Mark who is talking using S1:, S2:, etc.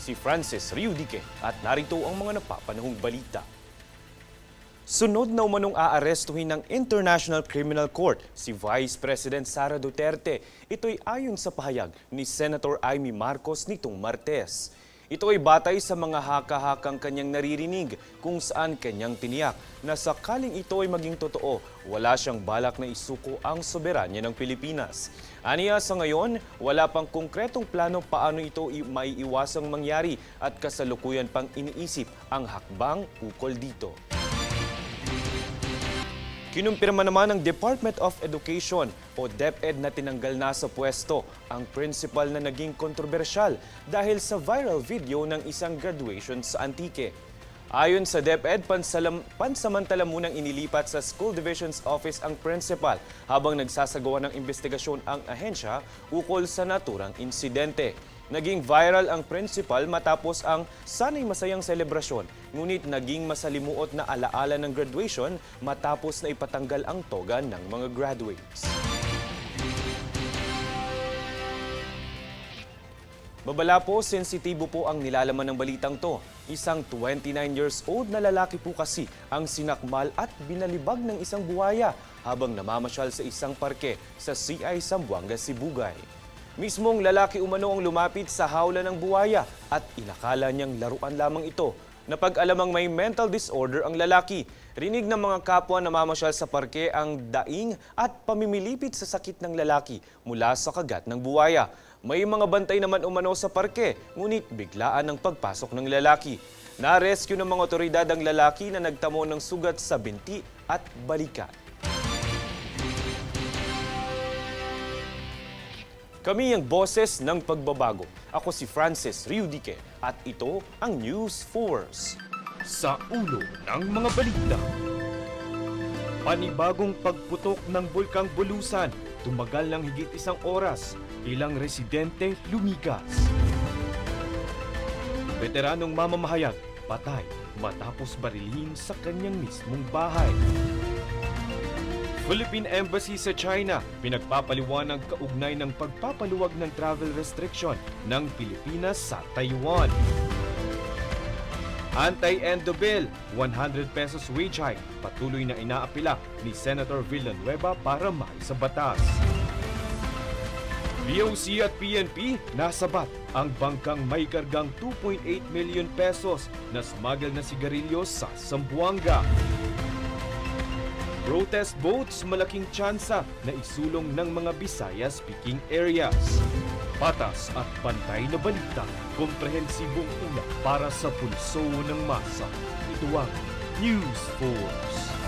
S1: si Francis Riudique at narito ang mga napapanahong balita. Sunod na umanong aarestuhin ng International Criminal Court si Vice President Sara Duterte. Ito'y ayon sa pahayag ni Senator Amy Marcos nitong Martes. Ito ay batay sa mga haka-hakang kanyang naririnig kung saan kanyang tiniyak na sakaling ito ay maging totoo, wala siyang balak na isuko ang soberanya ng Pilipinas. Aniya sa ngayon, wala pang konkretong plano paano ito maiiwasang mangyari at kasalukuyan pang iniisip ang hakbang ukol dito. Kinumpirma naman ng Department of Education o DepEd na tinanggal na sa pwesto ang principal na naging kontrobersyal dahil sa viral video ng isang graduation sa Antique. Ayon sa DepEd, pansamantala munang inilipat sa School Division's Office ang principal habang nagsasagawa ng investigasyon ang ahensya ukol sa naturang insidente. Naging viral ang principal matapos ang sanay masayang selebrasyon, ngunit naging masalimuot na alaala ng graduation matapos na ipatanggal ang toga ng mga graduates. Babala po, sensitibo po ang nilalaman ng balitang to. Isang 29 years old na lalaki po kasi ang sinakmal at binalibag ng isang buwaya habang namamasyal sa isang parke sa CI Zamboanga, Sibugay. Mismong lalaki umano ang lumapit sa hawla ng buwaya at inakala niyang laruan lamang ito. Napag-alamang may mental disorder ang lalaki. Rinig ng mga kapwa na namamasyal sa parke ang daing at pamimilipit sa sakit ng lalaki mula sa kagat ng buwaya. May mga bantay naman umano sa parke, ngunit biglaan ang pagpasok ng lalaki. Na-rescue ng mga otoridad ang lalaki na nagtamo ng sugat sa binti at balikat. Kami ang boses ng pagbabago. Ako si Francis Riudique at ito ang News Force. Sa ulo ng mga balita. Panibagong pagputok ng Bulkang Bulusan, tumagal ng higit 1 oras, ilang residente lumikas. Veteranong mamamahayag, patay matapos barilhin sa kanyang mismong bahay. Philippine Embassy sa China, pinagpapaliwanag kaugnay ng pagpapaluwag ng travel restriction ng Pilipinas sa Taiwan. Anti-endo bill, 100 pesos wage hike, patuloy na inaapila ni Senator Villanueva para sa batas. BOC at PNP, nasabat ang bangkang may kargang 2.8 million pesos na smuggle na sigarilyo sa Zamboanga. Protest votes, malaking tsansa na isulong ng mga Bisaya-speaking areas. Patas at pantay na balita, komprehensibong ulat para sa pulso ng masa. Ito ang News Force.